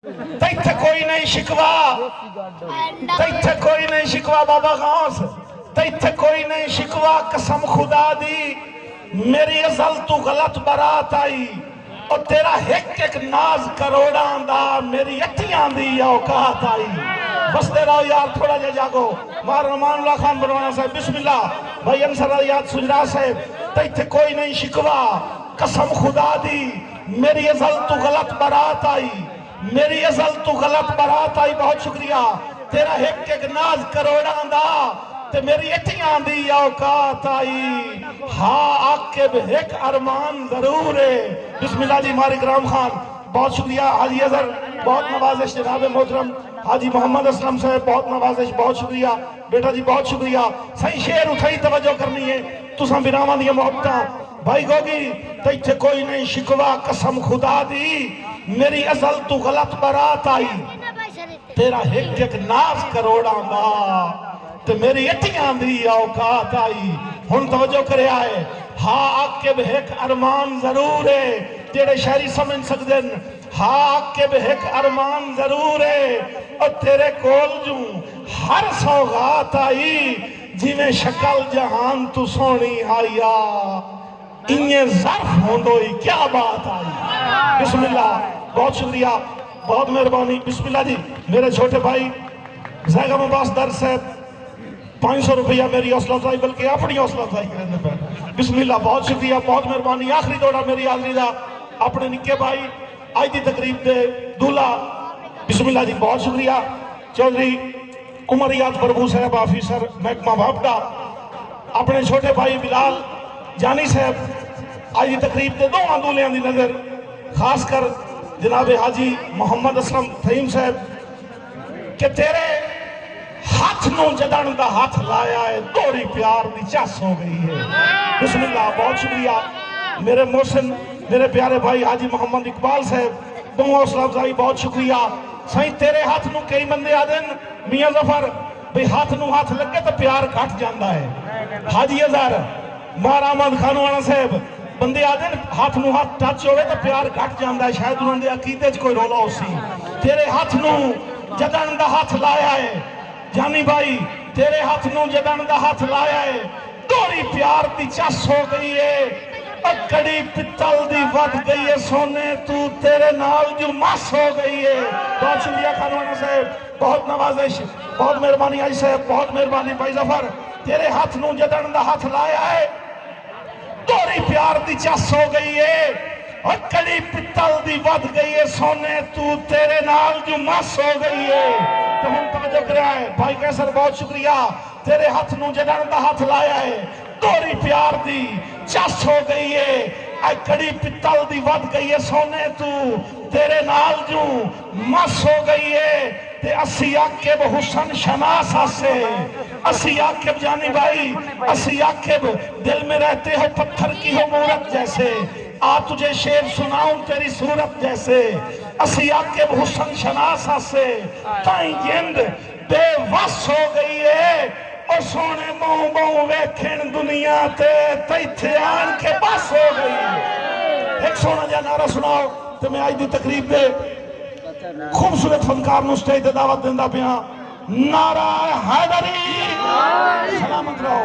तैथे कोई नहीं शिकवा, तैथे कोई नहीं शिकवा बाबा गौस, तैथे कोई नहीं शिकवा कसम खुदा दी, मेरी अज़ल तू गलत बारात आई और तेरा एक एक नाज करोड़ा दा मेरी अठियां दी औकात आई। बसते रहो यार, थोड़ा जा जागो। मार रमानुल्लाह खान बरवाना साहब बिस्मिल्लाह, भाई अंसर याद सुजरा साहब, तैथे कोई नहीं शिकवा कसम खुदा दी, मेरी अज़ल तू गलत बारात आई, मेरी अज़ल तू गलत बारात आई। बहुत शुक्रिया। तेरा एक एक नाज करोड़ा दा ते मेरी अठियां दी औकात आई। हाँ आके एक अरमान जरूर है। बिस्मिल्लाह जी। मारिक राम खान बहुत शुक्रिया। हाजी अजहर बहुत नवाजिश। जनाब मोहतरम हाजी मोहम्मद असलम साहब बहुत नवाजिश, बहुत शुक्रिया बेटा जी, बहुत शुक्रिया। सही शेर उठाई तवज्जो करनी है तुसा बिरावां दी मोहब्बतां। भाई गोगी तैथे कोई नहीं शिकवा कसम खुदा दी, मेरी अज़ल तू गलत बारात आई, तेरा एक एक नाज करोड़ा दा ते मेरी अठियां दी औकात आई। हुण तवज्जो करया है। हाँ आके एक अरमान जरूर है, जेड़े शायरी समझ सकदे न। हाँ आके एक अरमान जरूर है और तेरे कोल जू हर सौगात आई, जिवें शक्ल जहान तू सोहनी आया, इन्हें ज़र्फ होंदोई क्या बात आई। बिस्मिल्लाह। बहुत शुक्रिया, बहुत मेहरबानी। बिस्मिल्लाह जी। मेरे छोटे भाई जैगा मुबास दर साहब 500 रुपया मेरी हौसला अफजाई, बल्कि अपनी हौसला अफजाई करने पर। बिस्मिल्लाह। बहुत शुक्रिया, बहुत मेहरबानी। आखिरी दौड़ा मेरी हाजरी का अपने निक्के भाई अज की तकरीब के दूल्हा। बिस्मिल्लाह जी। बहुत शुक्रिया। चौधरी उमरियात प्रभु साहब ऑफिसर महकमा वापडा, अपने छोटे भाई बिलाल जानी साहब आज की तकरीब के दोवां दूल्हियां की नजर खासकर जनाब हाजी मोहम्मद असलम फहीम साहब के तेरे हाथ नू जदन दा हाथ लाया है, तोड़ी प्यार दी चस हो गई है। बिस्मिल्लाह। बहुत शुक्रिया मेरे मोहसिन, मेरे प्यारे भाई हाजी मोहम्मद इकबाल साहब, तुम हौसला अफजाई। बहुत शुक्रिया। सही तेरे हाथ नू कई बंदे आदे मियां जफर भाई हाथ नू हाथ लगे तो प्यार घट जाता है। हाजी अजहर मार अहमद खानवाना साहब बंदे आदे हाथ नू हाथ टच होवे तो प्यार घट जाता है, शायद उन्होंने अकीदे च कोई रोला हो सी। तेरे हाथ नू जदन दा हाथ लाया है जानी भाई, तेरे हाथ नू जदन दा हाथ लाया है, तोरी प्यार दी चस हो गई है, कड़ी पित्तल दी वध गई है, सोने तू तेरे नाल जो मस हो गई है। बहुत शुक्रिया खानवाना साहब, बहुत नवाजिश, बहुत मेहरबानी आई साहब, बहुत मेहरबानी भाई जफर। तेरे हाथ नू जदन दा हाथ लाया है, तोरी प्यार दी चस हो गई है, और कड़ी पित्तल दी वध गई है, सोने तू तेरे नाल जो मस हो गई है। तो हम तवज्जो कर रहा है भाई कैसर। बहुत शुक्रिया। तेरे हाथ नू जदन दा हाथ लाया है, तोरी प्यार दी चस हो गई है, ऐ कड़ी पित्तल दी वध गई है, सोने तू तेरे नाल जू मस हो गई है। ते असी आकेब हुसन शनास आसे, असी आकेब जानी भाई, असी आकेब दिल में रहते हो पत्थर की हो मूरत जैसे, आ तुझे शेर सुनाऊं तेरी सूरत जैसे, असी आकेब हुसन शनास आसे, ताई जिंद बेवस हो गई है, और सोने बहु बहु वेखण दुनिया ते तैथे आन के बस हो गई। एक सोना जा नारा सुनाओ तो मैं आज की तकरीब दे खूबसूरत फनकार नू स्टेज ते दावत देंदा पिया। नारा हैदरी। सलामत रहो।